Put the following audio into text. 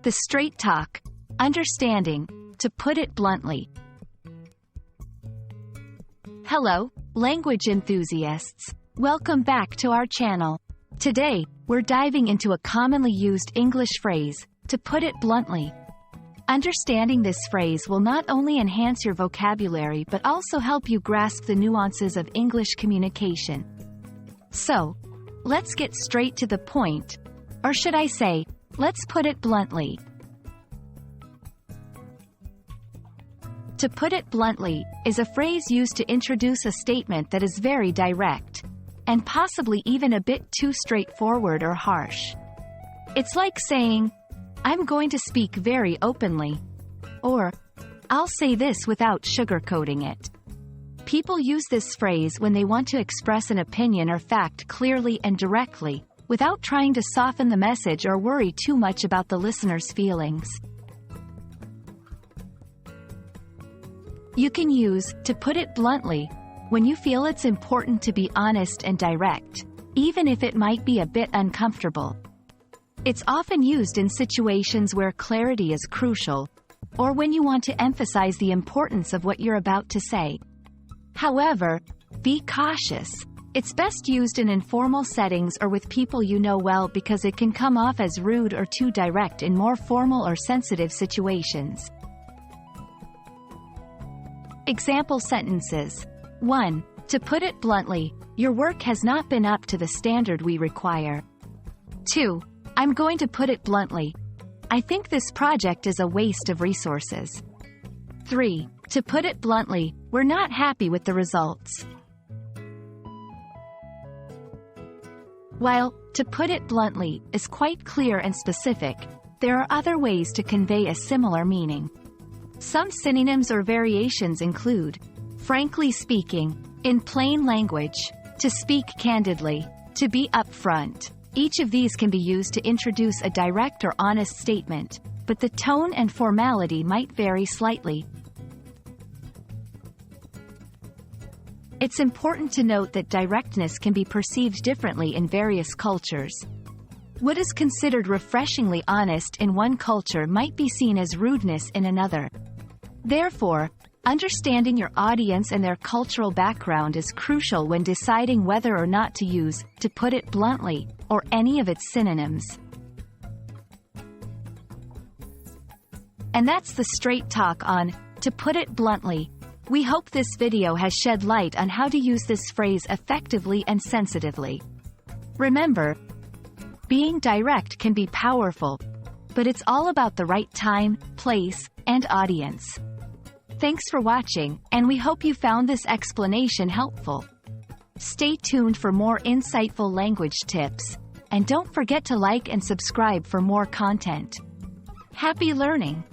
The straight talk. Understanding, to put it bluntly. Hello, language enthusiasts. Welcome back to our channel. Today, we're diving into a commonly used English phrase, to put it bluntly. Understanding this phrase will not only enhance your vocabulary but also help you grasp the nuances of English communication. So, let's get straight to the point. Or should I say, let's put it bluntly. To put it bluntly is a phrase used to introduce a statement that is very direct, and possibly even a bit too straightforward or harsh. It's like saying, I'm going to speak very openly, or I'll say this without sugarcoating it. People use this phrase when they want to express an opinion or fact clearly and directly, without trying to soften the message or worry too much about the listener's feelings. You can use to put it bluntly when you feel it's important to be honest and direct, even if it might be a bit uncomfortable. It's often used in situations where clarity is crucial, or when you want to emphasize the importance of what you're about to say. However, be cautious. It's best used in informal settings or with people you know well because it can come off as rude or too direct in more formal or sensitive situations. Example sentences. 1. To put it bluntly, your work has not been up to the standard we require. 2. I'm going to put it bluntly. I think this project is a waste of resources. 3. To put it bluntly, we're not happy with the results. While, to put it bluntly, is quite clear and specific, there are other ways to convey a similar meaning. Some synonyms or variations include, frankly speaking, in plain language, to speak candidly, to be upfront. Each of these can be used to introduce a direct or honest statement, but the tone and formality might vary slightly. It's important to note that directness can be perceived differently in various cultures. What is considered refreshingly honest in one culture might be seen as rudeness in another. Therefore, understanding your audience and their cultural background is crucial when deciding whether or not to use, to put it bluntly, or any of its synonyms. And that's the straight talk on, to put it bluntly. We hope this video has shed light on how to use this phrase effectively and sensitively. Remember, being direct can be powerful, but it's all about the right time, place, and audience. Thanks for watching, and we hope you found this explanation helpful. Stay tuned for more insightful language tips, and don't forget to like and subscribe for more content. Happy learning!